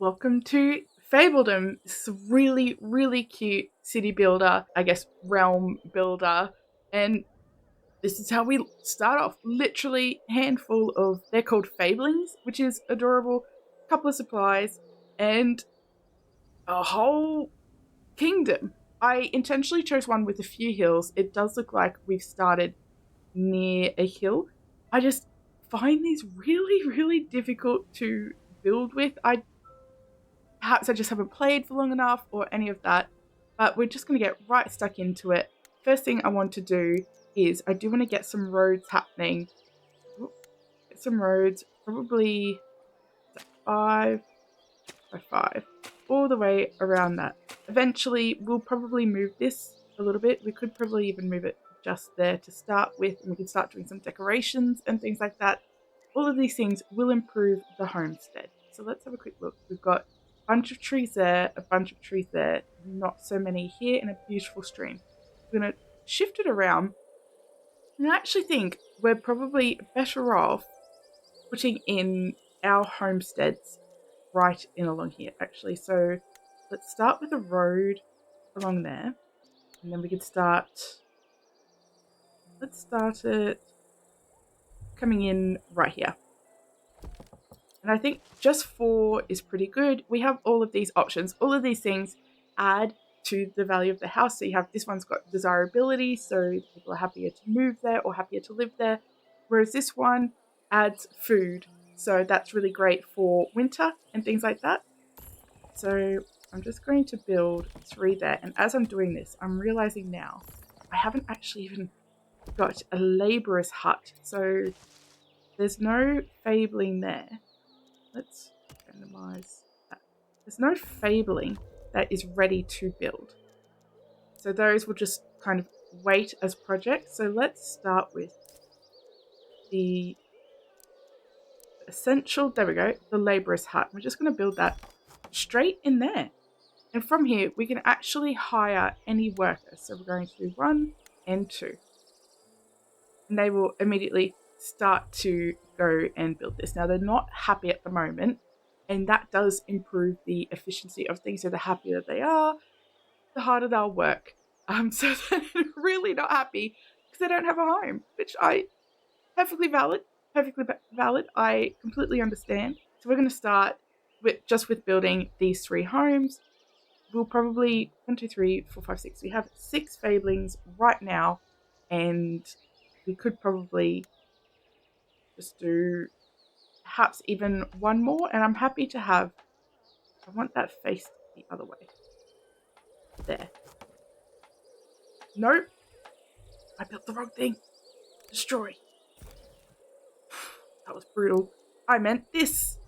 Welcome to Fabledom. It's a really, really cute city builder, I guess realm builder. And this is how we start off. Literally handful of, they're called Fablings, which is adorable. Couple of supplies and a whole kingdom. I intentionally chose one with a few hills. It does look like we've started near a hill. I just find these really, really difficult to build with. Perhaps I just haven't played for long enough or any of that, but we're just going to get right stuck into it. First thing I want to do is I do want to get some roads happening. Get some roads, probably 5 by 5, all the way around that. Eventually, we'll probably move this a little bit. We could probably even move it just there to start with, and we can start doing some decorations and things like that. All of these things will improve the homestead. So let's have a quick look. We've got a bunch of trees there, a bunch of trees there, not so many here, and a beautiful stream. We're going to shift it around, and I actually think we're probably better off putting in our homesteads right in along here, actually. So let's start with a road along there, and then we can start. Let's start it coming in right here. And I think just 4 is pretty good. We have all of these options. All of these things add to the value of the house. So you have this one's got desirability, so people are happier to move there or happier to live there. Whereas this one adds food. So that's really great for winter and things like that. So I'm just going to build 3 there. And as I'm doing this, I'm realizing now I haven't actually even got a labourer's hut. So there's no fabling there. Let's randomize that. There's no fabling that is ready to build. So those will just kind of wait as projects. So let's start with the essential, there we go, the labourer's hut. We're just going to build that straight in there. And from here, we can actually hire any workers. So we're going to do 1 and 2. And they will immediately start to go and build this. Now, they're not happy at the moment, and that does improve the efficiency of things. So the happier they are, the harder they'll work. So they're really not happy because they don't have a home, which I perfectly valid, perfectly valid. I completely understand. So we're going to start with building these 3 homes. We'll probably 1, 2, 3, 4, 5, 6. We have 6 fablings right now, and we could probably just do perhaps even 1 more, and I'm happy to have, I want that faced the other way. There. Nope. I built the wrong thing. Destroy. That was brutal. I meant this.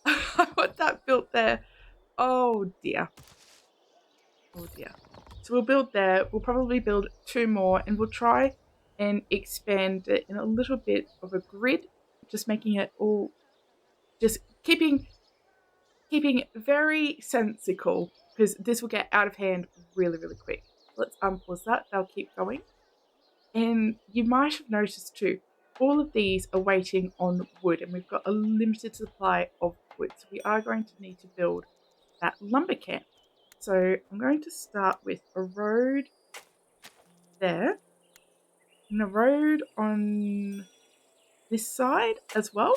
I want that built there. Oh dear. Oh dear. So we'll build there. We'll probably build 2 more, and we'll try and expand it in a little bit of a grid, just making it all, just keeping very sensical, because this will get out of hand really, really quick. Let's unpause that. They'll keep going. And you might have noticed too, all of these are waiting on wood, and we've got a limited supply of wood. So we are going to need to build that lumber camp. So I'm going to start with a road there, and a road on this side as well.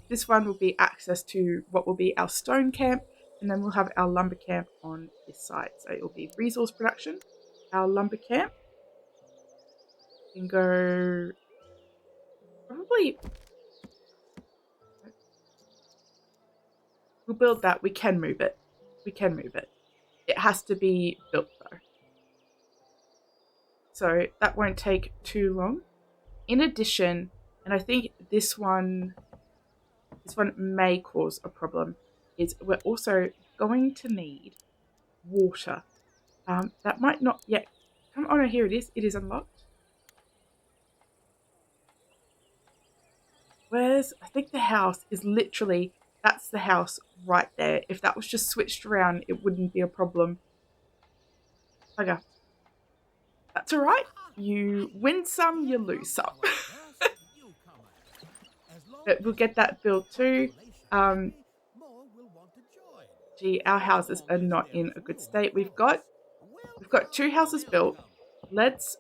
This one will be access to what will be our stone camp, and then we'll have our lumber camp on this side. So it will be resource production, our lumber camp. We can go probably, we'll build that. We can move it. We can move it. It has to be built though. So that won't take too long. In addition, and I think this one may cause a problem, is we're also going to need water. That might not yet come. Oh no, here it is. It is unlocked. I think the house is literally, that's the house right there. If that was just switched around, it wouldn't be a problem. Okay. That's all right. You win some, you lose some. But we'll get that built too. Gee, our houses are not in a good state. We've got 2 houses built. Let's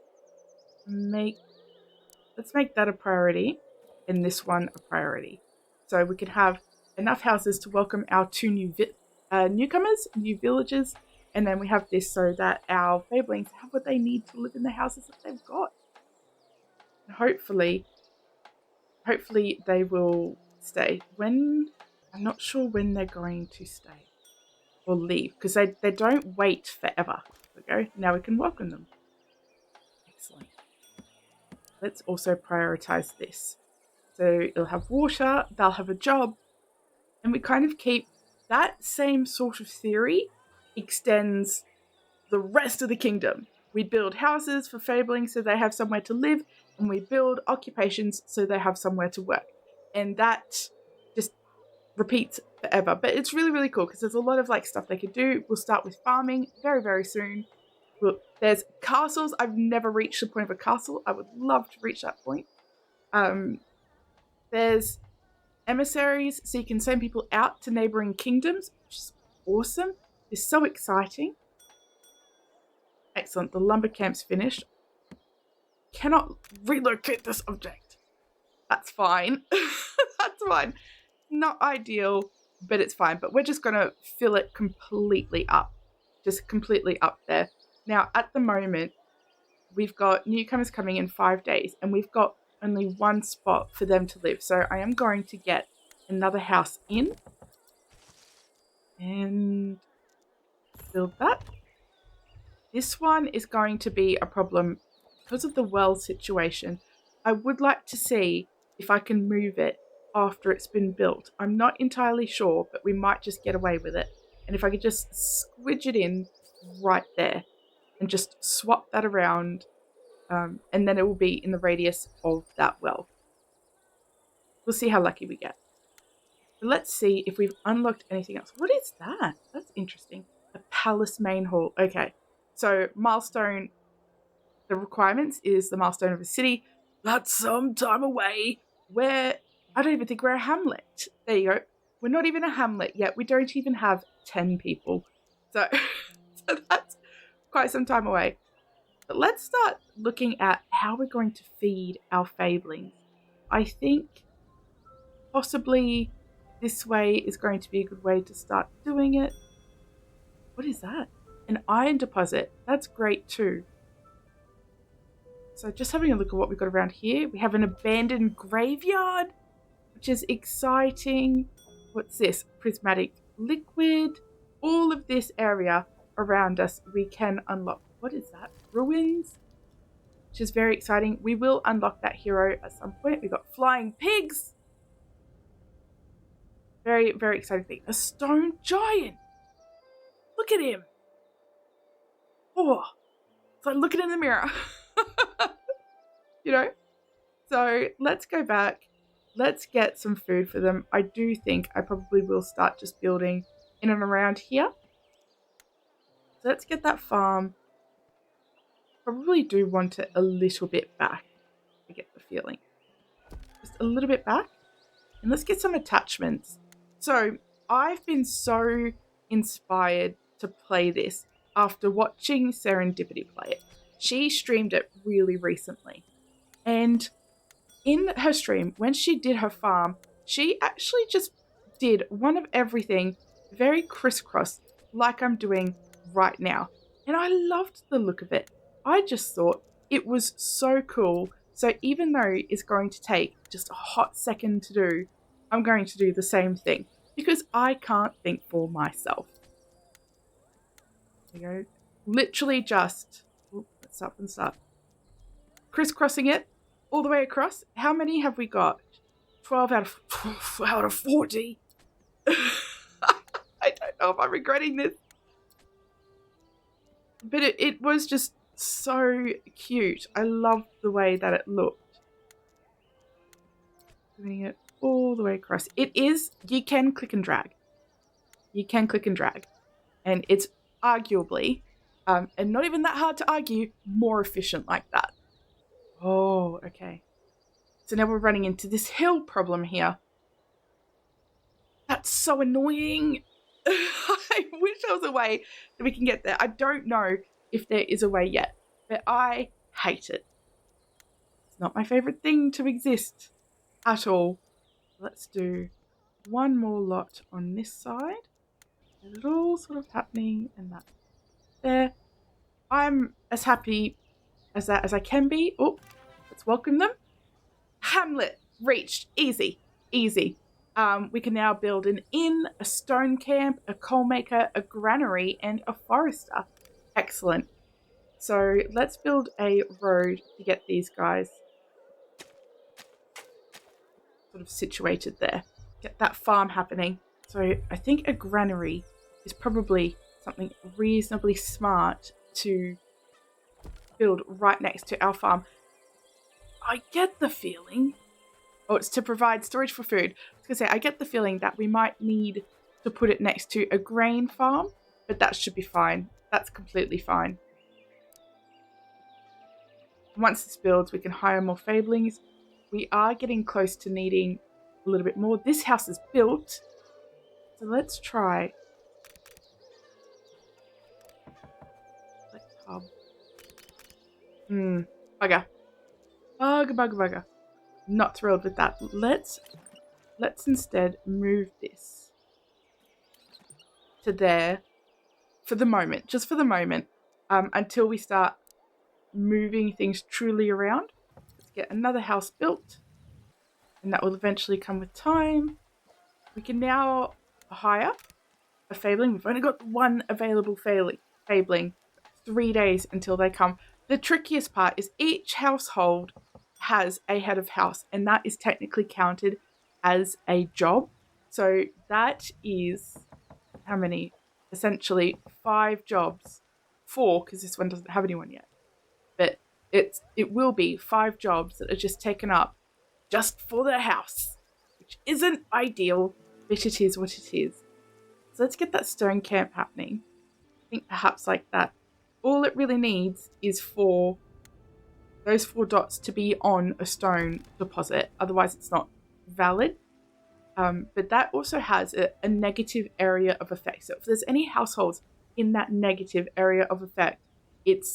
make let's make that a priority and this one a priority. So we can have enough houses to welcome our 2 newcomers, new villagers, and then we have this so that our fablings have what they need to live in the houses that they've got. And hopefully they will stay. I'm not sure when they're going to stay or leave because they don't wait forever. There we go. Now we can welcome them. Excellent. Let's also prioritize this. So it'll have water, they'll have a job, and we kind of keep that same sort of theory extends the rest of the kingdom. We build houses for fablings so they have somewhere to live, and we build occupations so they have somewhere to work. And that just repeats forever. But it's really, really cool because there's a lot of like stuff they could do. We'll start with farming very, very soon. There's castles. I've never reached the point of a castle. I would love to reach that point. There's emissaries, so you can send people out to neighboring kingdoms, which is awesome. It's so exciting. Excellent. The lumber camp's finished. Cannot relocate this object. That's fine. That's fine. Not ideal, but it's fine. But we're just going to fill it completely up. Just completely up there. Now, at the moment, we've got newcomers coming in 5 days, and we've got only 1 spot for them to live. So I am going to get another house in and build that. This one is going to be a problem because of the well situation. I would like to see if I can move it after it's been built. I'm not entirely sure, but we might just get away with it. And if I could just squidge it in right there and just swap that around, and then it will be in the radius of that well. We'll see how lucky we get. But let's see if we've unlocked anything else. What is that? That's interesting. A palace main hall. Okay. So milestone, the requirements is the milestone of a city. That's some time away. I don't even think we're a hamlet. There you go. We're not even a hamlet yet. We don't even have 10 people. So that's quite some time away. But let's start looking at how we're going to feed our fablings. I think possibly this way is going to be a good way to start doing it. What is that? An iron deposit. That's great too. So just having a look at what we've got around here. We have an abandoned graveyard, which is exciting. What's this? Prismatic liquid. All of this area around us we can unlock. What is that? Ruins, which is very exciting. We will unlock that hero at some point. We've got flying pigs. Very, very exciting thing. A stone giant. Look at him. Oh, it's like looking in the mirror. You know? So let's go back. Let's get some food for them. I do think I probably will start just building in and around here. So let's get that farm. Probably do want it a little bit back. I get the feeling. Just a little bit back. And let's get some attachments. So I've been so inspired to play this after watching Serendipity play it. She streamed it really recently. And in her stream, when she did her farm, she actually just did one of everything very crisscross like I'm doing right now. And I loved the look of it. I just thought it was so cool. So even though it's going to take just a hot second to do, I'm going to do the same thing because I can't think for myself. There you go. Literally just, let's up and start. Crisscrossing it all the way across. How many have we got? 12 out of 40. I don't know if I'm regretting this. But it was just so cute. I loved the way that it looked. Doing it all the way across. It is, you can click and drag. You can click and drag. And it's arguably, and not even that hard to argue, more efficient like that. Oh, okay. So now we're running into this hill problem here. That's so annoying. I wish there was a way that we can get there. I don't know if there is a way yet, but I hate it. It's not my favorite thing to exist at all. Let's do one more lot on this side. Get it all sort of happening, and that there. I'm as happy as that as I can be. Oh, let's welcome them. Hamlet reached. Easy, easy. We can now build an inn, a stone camp, a coal maker, a granary, and a forester. Excellent. So let's build a road to get these guys sort of situated there. Get that farm happening. So I think a granary is probably something reasonably smart to build right next to our farm. I get the feeling, it's to provide storage for food. I was going to say, I get the feeling that we might need to put it next to a grain farm, but that should be fine. That's completely fine. Once this builds, we can hire more fablings. We are getting close to needing a little bit more. This house is built, so let's try. Select hub. Bugger. Bugger. Not thrilled with that. Let's instead move this to there for the moment, just for the moment, until we start moving things truly around. Let's get another house built, and that will eventually come with time. We can now hire a fabling. We've only got one available fabling. 3 days until they come. The trickiest part is each household has a head of house, and that is technically counted as a job. So that is how many? Essentially 5 jobs. 4, because this one doesn't have anyone yet. But it will be 5 jobs that are just taken up just for their house, which isn't ideal, but it is what it is. So let's get that stone camp happening. I think perhaps like that. All it really needs is for those 4 dots to be on a stone deposit. Otherwise, it's not valid. But that also has a negative area of effect. So if there's any households in that negative area of effect, it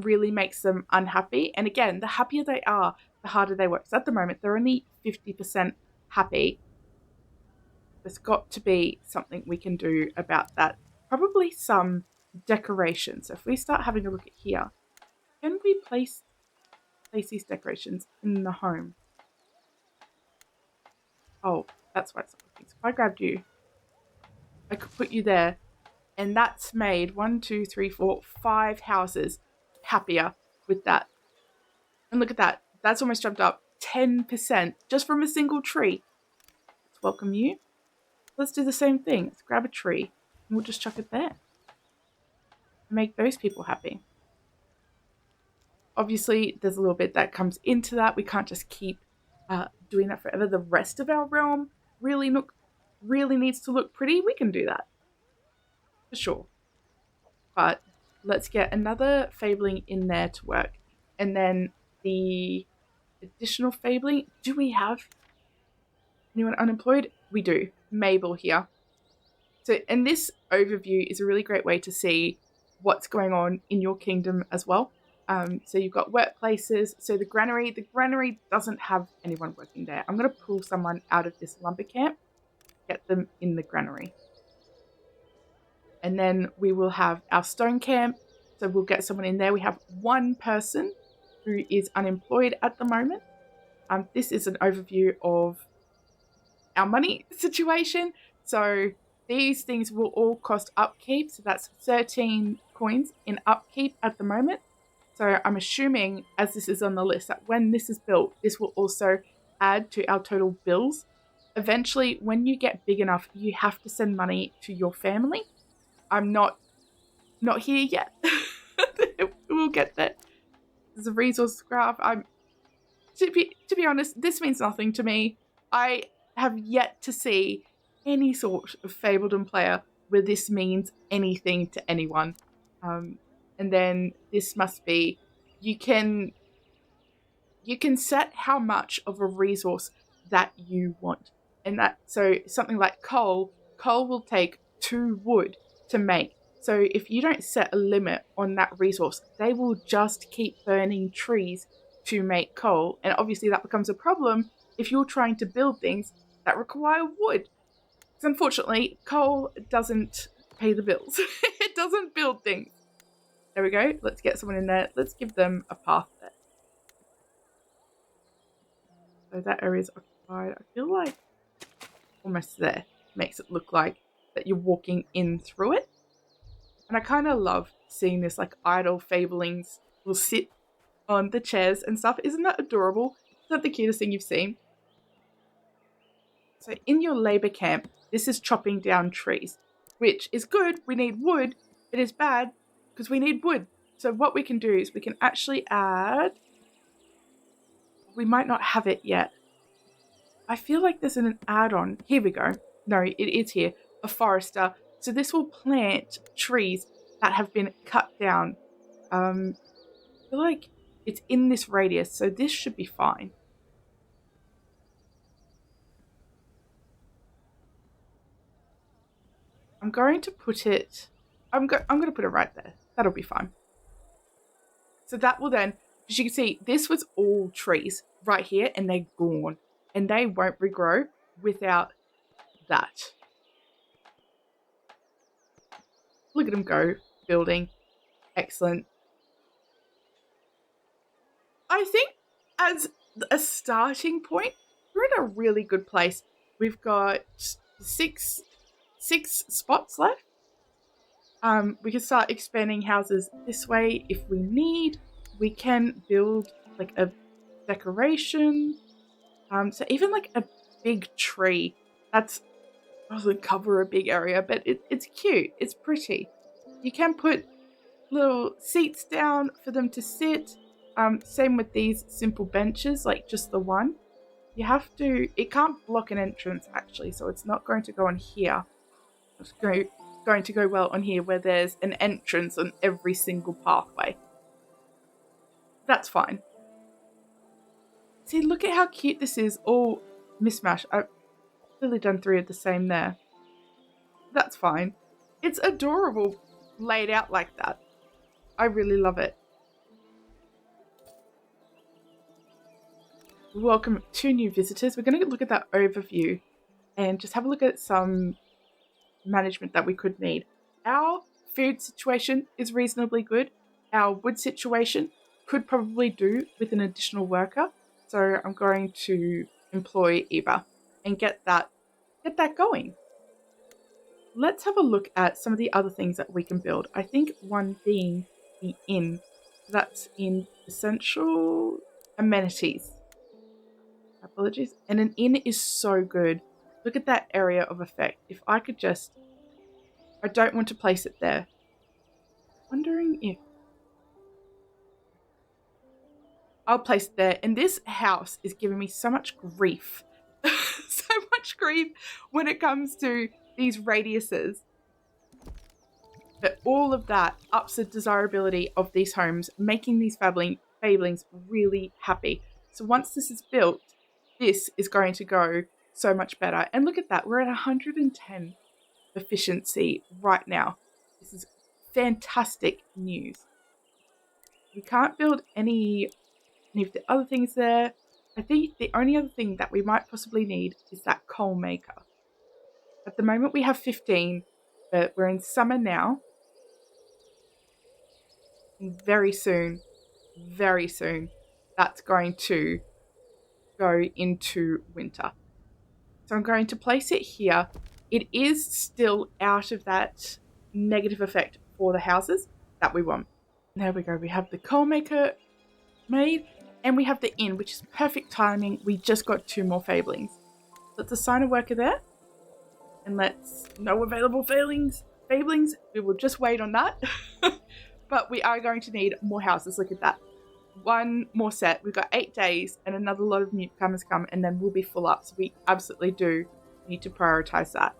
really makes them unhappy. And again, the happier they are, the harder they work. So at the moment, they're only 50% happy. There's got to be something we can do about that. Probably some decorations. So if we start having a look at here, can we place these decorations in the home? Oh, that's why it's not working. So if I grabbed you, I could put you there, and that's made 1, 2, 3, 4, 5 houses happier with that. And look at that. That's almost jumped up 10% just from a single tree. Let's welcome you. Let's do the same thing. Let's grab a tree and we'll just chuck it there. Make those people happy. Obviously, there's a little bit that comes into that. We can't just keep doing that forever. The rest of our realm really needs to look pretty. We can do that for sure. But let's get another fabling in there to work. And then the additional fabling. Do we have anyone unemployed? We do. Mabel here. So, and this overview is a really great way to see what's going on in your kingdom as well. So you've got workplaces. So the granary doesn't have anyone working there. I'm going to pull someone out of this lumber camp, get them in the granary. And then we will have our stone camp. So we'll get someone in there. We have one person who is unemployed at the moment. This is an overview of our money situation. So these things will all cost upkeep. So that's 13 coins in upkeep at the moment. So I'm assuming, as this is on the list, that when this is built, this will also add to our total bills. Eventually, when you get big enough, you have to send money to your family. I'm not here yet. We'll get there. There's a resource graph. To be honest, this means nothing to me. I have yet to see any sort of Fabledom player where this means anything to anyone. And then this must be, you can set how much of a resource that you want. And that, so something like coal will take 2 wood to make. So if you don't set a limit on that resource, they will just keep burning trees to make coal. And obviously that becomes a problem if you're trying to build things that require wood. Because unfortunately, coal doesn't pay the bills. It doesn't build things. There we go. Let's get someone in there. Let's give them a path there. So that area is occupied. I feel like almost there. Makes it look like that you're walking in through it. And I kind of love seeing this, like, idle fablings will sit on the chairs and stuff. Isn't that adorable? Is that the cutest thing you've seen? So in your labor camp, this is chopping down trees, which is good. We need wood. It is bad because we need wood. So what we can do is we can actually add... We might not have it yet. I feel like there's an add-on. Here we go. No, it is here. A forester. So this will plant trees that have been cut down. I feel like it's in this radius, so this should be fine. I'm going to put it... I'm going to put it right there. That'll be fine. So that will then... As you can see, this was all trees right here, and they're gone. And they won't regrow without that. Look at them go, building. Excellent. I think as a starting point, we're in a really good place. We've got six spots left. We can start expanding houses this way if we need. We can build like a decoration. So even like a big tree, that's doesn't cover a big area, but it's cute. It's pretty. You can put little seats down for them to sit. Same with these simple benches, like just the one. You have to, it can't block an entrance actually, so it's not going to go on here. It's going to go well on here where there's an entrance on every single pathway. That's fine. See, look at how cute this is, all mishmash. I've clearly done 3 of the same there. That's fine. It's adorable laid out like that. I really love it. Welcome 2 new visitors. We're going to look at that overview and just have a look at some management that we could need. Our food situation is reasonably good. Our wood situation could probably do with an additional worker. So I'm going to employ Eva and get that going. Let's have a look at some of the other things that we can build. I think one being the inn. That's in essential amenities. Apologies. And an inn is so good. Look at that area of effect. If I could just... I don't want to place it there. Wondering if... I'll place it there. And this house is giving me so much grief. So much grief when it comes to these radiuses. But all of that ups the desirability of these homes, making these fablings really happy. So once this is built, this is going to go so much better. And look at that. We're at 110 efficiency right now. This is fantastic news. We can't build any of the other things there. I think the only other thing that we might possibly need is that coal maker. At the moment we have 15, but we're in summer now. And very soon, that's going to go into winter. So I'm going to place it here. It is still out of that negative effect for the houses that we want. There we go. We have the coal maker made, and we have the inn, which is perfect timing. We just got 2 more fablings. Let's assign a worker there. And let's... No available fablings. We will just wait on that. But we are going to need more houses. Look at that. 1 more set. We've got 8 days and another lot of newcomers come, and then we'll be full up. So we absolutely do need to prioritize that.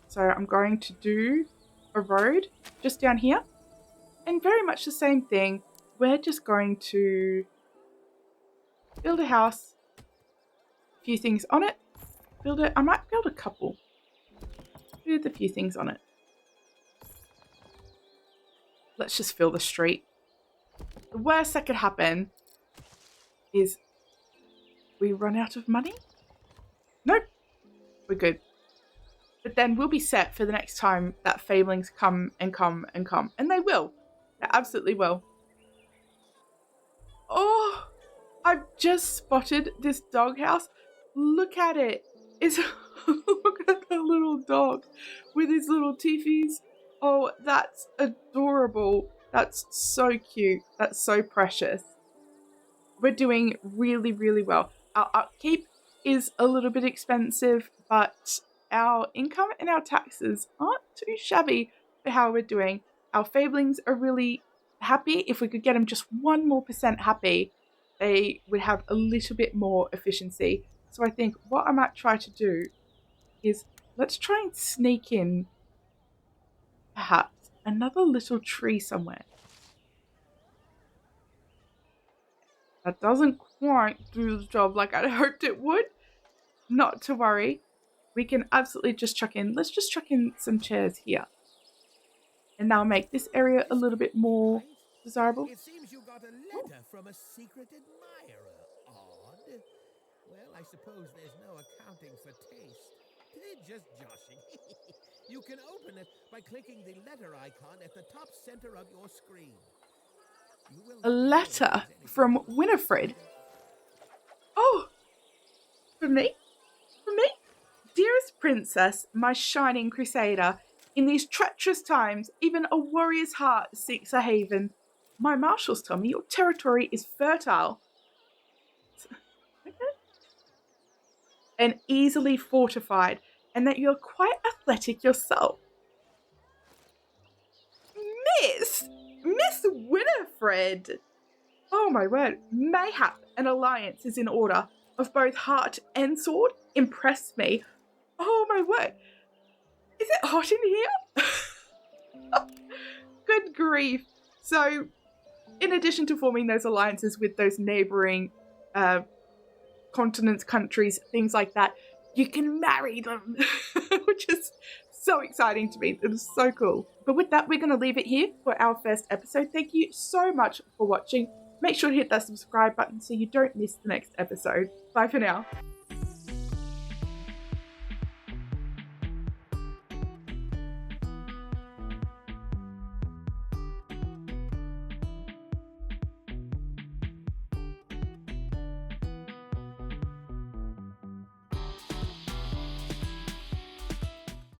So I'm going to do a road just down here. And very much the same thing. We're just going to build a house. A few things on it. Build it. I might build a couple. with a few things on it. Let's just fill the street. The worst that could happen is we run out of money. Nope, we're good. But then we'll be set for the next time that fablings come and come and come. And they will. They absolutely will. Oh, I've just spotted this doghouse. Look at it. It's look at the little dog with his little teethies. Oh, that's adorable. That's so cute. That's so precious. We're doing really, really well. Our upkeep is a little bit expensive, but our income and our taxes aren't too shabby for how we're doing. Our fablings are really happy. If we could get them just 1% more happy, they would have a little bit more efficiency. So I think what I might try to do is let's try and sneak in perhaps another little tree somewhere. That doesn't quite do the job like I hoped it would. Not to worry. We can absolutely just chuck in. Let's just chuck in some chairs here. And that'll make this area a little bit more desirable. It seems you got a letter from a secret admirer. Odd. Well, I suppose there's no accounting for taste. Just joshing. You can open it by clicking the letter icon at the top center of your screen. A letter from Winifred. Oh, for me? For me? Dearest princess, my shining crusader, in these treacherous times, even a warrior's heart seeks a haven. My marshals tell me your territory is fertile and easily fortified, and that you're quite athletic yourself. Miss Winifred! Oh my word, mayhap an alliance is in order of both heart and sword. Impress me. Oh my word. Is it hot in here? Good grief. So, in addition to forming those alliances with those neighboring continents, countries, things like that, you can marry them, which is so exciting to me. It is so cool. But with that, we're going to leave it here for our first episode. Thank you so much for watching. Make sure to hit that subscribe button so you don't miss the next episode. Bye for now.